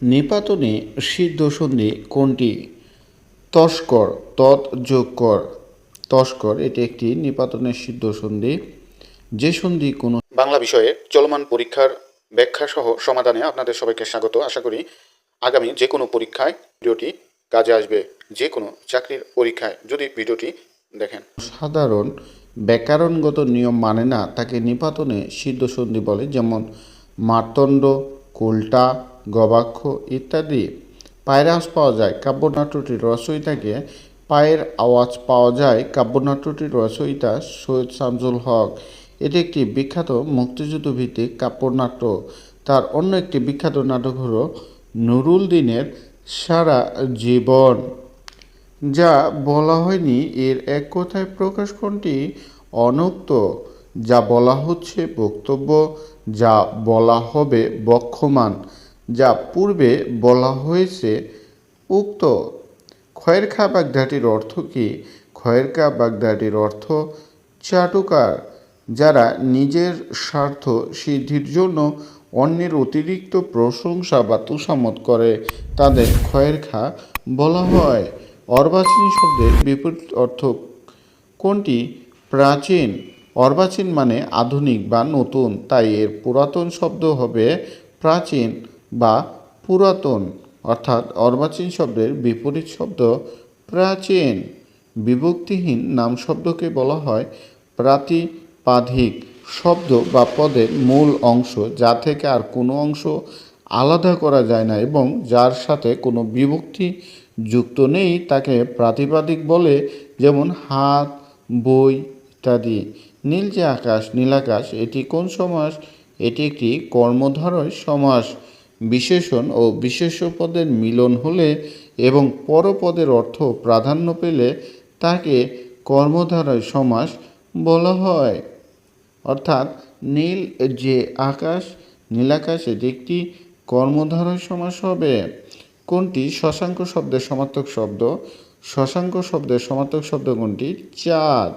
নিপাতনে সিদ্ধ সন্ধি কোনটি? তস্কর, তৎ যোগ কর, তস্কর এটি একটি নিপাতনের সিদ্ধ সন্ধি। যে সন্ধি কোনো বাংলা বিষয়ে চলমান পরীক্ষার ব্যাখ্যা সহ সমাধানে আপনাদের সবাইকে স্বাগত। আশা করি আগামী যে কোনো পরীক্ষায় ভিডিওটি কাজে আসবে। যে কোনো চাকরির পরীক্ষায় যদি ভিডিওটি দেখেন। সাধারণ ব্যাকরণগত নিয়ম মানে না তাকে নিপাতনে সিদ্ধ সন্ধি বলে, যেমন মার্তণ্ড, কোল্টা, গবাক্ষ ইত্যাদি। পায়ের আওয়াজ পাওয়া যায় কাব্যনাট্যটির রচয়িতাকে? পায়ের আওয়াজ পাওয়া যায় কাব্যনাট্যটির রচয়িতা সৈয়দ শামসুল হক। এটি একটি বিখ্যাত মুক্তিযুদ্ধ ভিত্তিক কাব্যনাট্য। তার অন্য একটি বিখ্যাত নাটক হল নুরুল দিনের সারা জীবন। যা বলা হয়নি এর এক কথায় প্রকাশ কোনটি? অনুক্ত। যা বলা হচ্ছে বক্তব্য, যা বলা হবে বক্ষমান, যা পূর্বে বলা হয়েছে উক্ত। খয়ের খা বাগধাটির অর্থ কী? খয়ের খা বাগধাটির অর্থ চাটুকার, যারা নিজের স্বার্থ সিদ্ধির জন্য অন্যের অতিরিক্ত প্রশংসা বা তুষামত করে তাদের খয়ের খা বলা হয়। অর্বাচীন শব্দের বিপরীত অর্থ কোনটি? প্রাচীন। অর্বাচীন মানে আধুনিক বা নতুন, তাই এর পুরাতন শব্দ হবে প্রাচীন বা পুরাতন। অর্থাৎ অর্বাচীন শব্দের বিপরীত শব্দ প্রাচীন। বিভক্তিহীন নাম শব্দকে বলা হয় প্রাতিপাদিক শব্দ বা পদের মূল অংশ, যা থেকে আর কোনো অংশ আলাদা করা যায় না এবং যার সাথে কোনো বিভক্তি যুক্ত নেই তাকে প্রাতিপাদিক বলে, যেমন হাত, বই ইত্যাদি। নীল যে আকাশ, নীলাকাশ এটি কোন সমাস? এটি একটি কর্মধারয় সমাস। বিশেষণ ও বিশেষ্য পদের মিলন হলে এবং পরপদের অর্থ প্রাধান্য পেলে তাকে কর্মধারয় সমাস বলা হয়। অর্থাৎ নীল যে আকাশ, নীলাকাশ এটি একটি কর্মধারয় সমাস হবে। কোনটি শশাঙ্ক শব্দের সমার্থক শব্দ? শশাঙ্ক শব্দের সমার্থক শব্দ কোনটি? চাঁদ।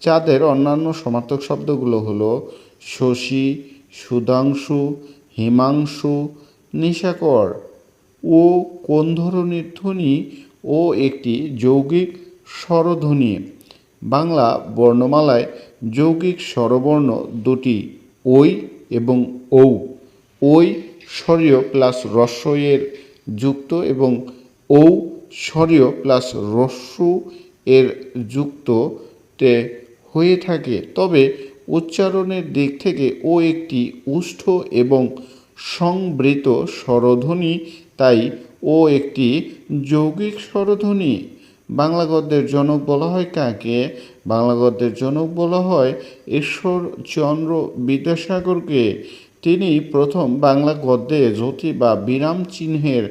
চাঁদের অন্যান্য সমার্থক শব্দগুলো হলো শশী, সুধাংশু, হিমাংশু, নিশাকর। ও কোন ধরনের ধ্বনি? ও একটি যৌগিক স্বরধ্বনি। বাংলা বর্ণমালায় যৌগিক স্বরবর্ণ দুটি, ওই এবং ঔ। ওই স্বরীয় প্লাস হ্রস্ব এর যুক্ত এবং ঔ স্বরীয় প্লাস হ্রস্ব এর যুক্ততে হয়ে থাকে, তবে উচ্চারণের দিক থেকে ও একটি উষ্ঠ এবং সংবৃত স্বরধ্বনি, তাই ও একটি যৌগিক স্বরধ্বনি। বাংলা গদ্যের জনক বলা হয় কাকে? বাংলা গদ্যের জনক বলা হয় ঈশ্বরচন্দ্র বিদ্যাসাগরকে। তিনি প্রথম বাংলা গদ্যে যতি বা বিরাম চিহ্নের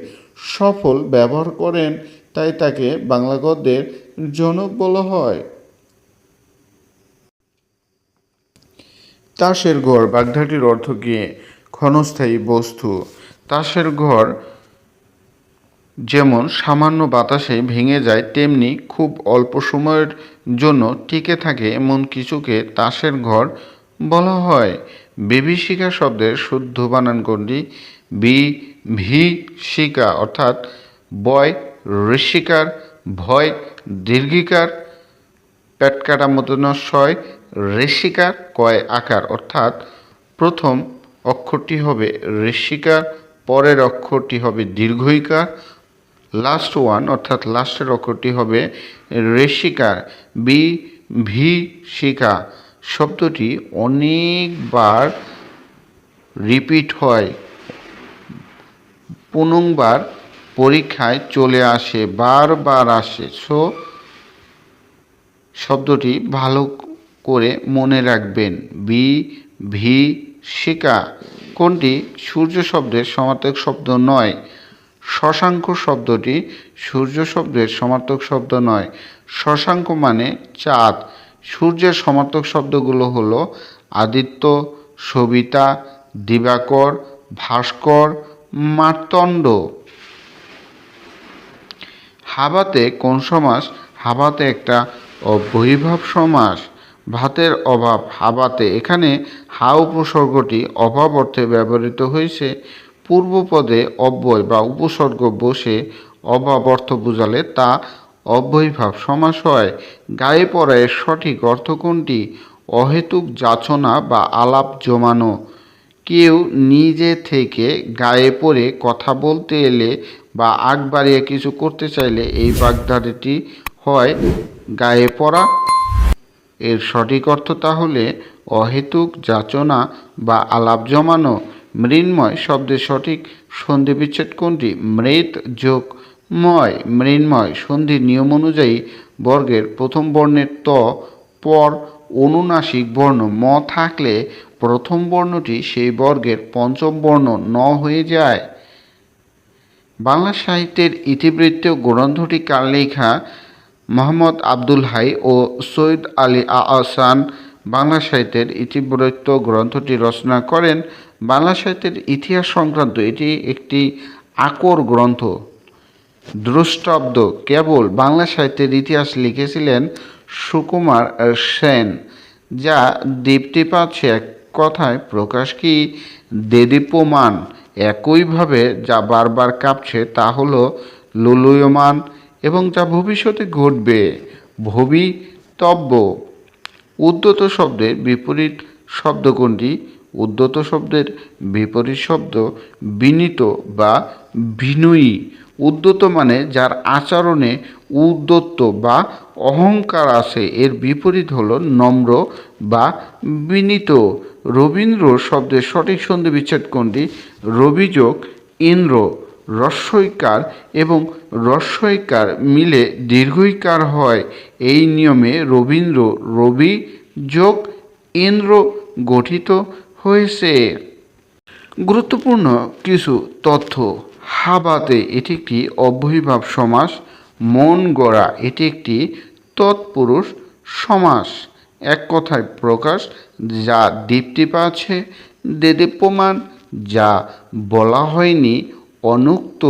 সফল ব্যবহার করেন, তাই তাকে বাংলা গদ্যের জনক বলা হয়। তাসের ঘর বাগধাটির অর্থ কী? ক্ষণস্থায়ী বস্তু। তাসের ঘর যেমন সামান্য বাতাসে ভেঙে যায়, তেমনি খুব অল্প সময়ের জন্য টিকে থাকে এমন কিছুকে তাসের ঘর বলা হয়। বিভীষিকা শব্দের শুদ্ধ বানান কোনটি? বিভীষিকা অর্থাৎ বয় ঋষিকার, ভয় দীর্ঘিকার, পেটকাটা মতনশয় ঋষিকার, কয় আকার, অর্থাৎ প্রথম অক্ষরটি হবে ঋষিকার, পরের অক্ষরটি হবে দীর্ঘইকার, লাস্ট ওয়ান অর্থাৎ লাস্টের অক্ষরটি হবে ঋষিকার। বিভীষিকা শব্দটি অনেকবার রিপিট হয়, পুনংবার পরীক্ষায় চলে আসে, বারবার আসে। শব্দটি ভালো করে মনে রাখবেন। বিভীষিকা কোনটি সূর্য শব্দের সমার্থক শব্দ নয়? শশাঙ্ক শব্দটি সূর্য শব্দের সমার্থক শব্দ নয়। শশাঙ্ক মানে চাঁদ। সূর্যের সমার্থক শব্দগুলো হলো আদিত্য, সবিতা, দিবাকর, ভাস্কর, মার্তণ্ড। হাবাতে কোন সমাস? হাবাতে একটা অব্যয়ীভাব সমাস। ভাতের অভাব হাবাতে, এখানে হা উপসর্গটি অভাব অর্থে ব্যবহৃত হয়েছে। পূর্বপদে অব্যয় বা উপসর্গ বসে অভাব অর্থ বোঝালে তা অব্যয়ীভাব সমাস হয়। গায়ে পড়া এর সঠিক অর্থ কোনটি? অহেতুক যাচনা বা আলাপ জমানো। কেউ নিজে থেকে গায়ে পড়ে কথা বলতে এলে বা আগ বাড়িয়ে কিছু করতে চাইলে এই বাগধারাটি হয় গায়ে পড়া। এর সঠিক অর্থ তাহলে অহেতুক যাচনা বা আলাপ জমানো। মৃন্ময় শব্দের সঠিক সন্ধি বিচ্ছেদ কোনটি? মৃৎ যোগ ময়। মৃন্ময় সন্ধির নিয়ম অনুযায়ী বর্গের প্রথম বর্ণের ত পর অনুনাসিক বর্ণ ম থাকলে প্রথম বর্ণটি সেই বর্গের পঞ্চম বর্ণ ন হয়ে যায়। বাংলা সাহিত্যের ইতিবৃত্ত গ্রন্থটি কার লেখা? মোহাম্মদ আব্দুল হাই ও সৈয়দ আলী আহসান বাংলা সাহিত্যের ইতিবৃত্ত গ্রন্থটি রচনা করেন। বাংলা সাহিত্যের ইতিহাস সংক্রান্ত এটি একটি আকর গ্রন্থ। দ্রষ্টব্দ কেবল বাংলা সাহিত্যের ইতিহাস লিখেছিলেন সুকুমার সেন, যা দীপ্তি পাচ্ছে এক কথায় প্রকাশ কি? দেদীপ্যমান। একইভাবে যা বারবার কাঁপছে তা হলো লুলুয়মান এবং যা ভবিষ্যতে ঘটবে ভবিতব্য। উদ্যত শব্দের বিপরীত শব্দ কোনটি? উদ্যত শব্দের বিপরীত শব্দ বিনীত বা বিনয়ী। উদ্যত মানে যার আচরণে উদ্যত বা অহংকার আছে, এর বিপরীত হলো নম্র বা বিনীত। রবীন্দ্র শব্দের সঠিক সন্ধি বিচ্ছেদ কোনটি? রবি যোগ ইন্দ্র। রস্বইকার এবং রস্বইকার মিলে দীর্ঘইকার হয়। এই নিয়মে রবীন্দ্র রবি যোগ ইন্দ্র গঠিত হয়েছে। গুরুত্বপূর্ণ কিছু তথ্য। হাবাতে এটি একটি অব্যয়ীভাব সমাস। মন গড়া এটি একটি তৎপুরুষ সমাস। এক কথায় প্রকাশ যা দীপ্তি পাচ্ছে। দেদীপ্যমান যা বলা হয়নি অনুক্ত।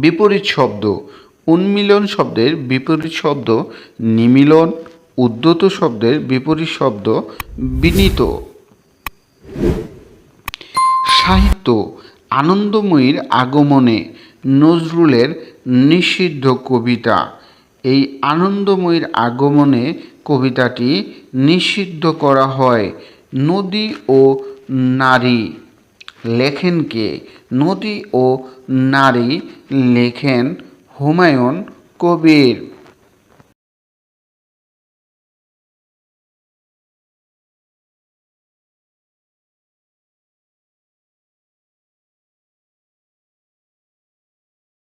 বিপরীত শব্দ। উন্মিলন শব্দের বিপরীত শব্দ নিমিলন। উদ্যত শব্দের বিপরীত শব্দ বিনীত। সাহিত্য। আনন্দময়ীর আগমনে নজরুলের নিষিদ্ধ কবিতা। এই আনন্দময়ীর আগমনে কবিতাটি নিষিদ্ধ করা হয়। নদী ও নারী লেখেন কে? নদী ও নারী লেখেন হুমায়ুন কবির।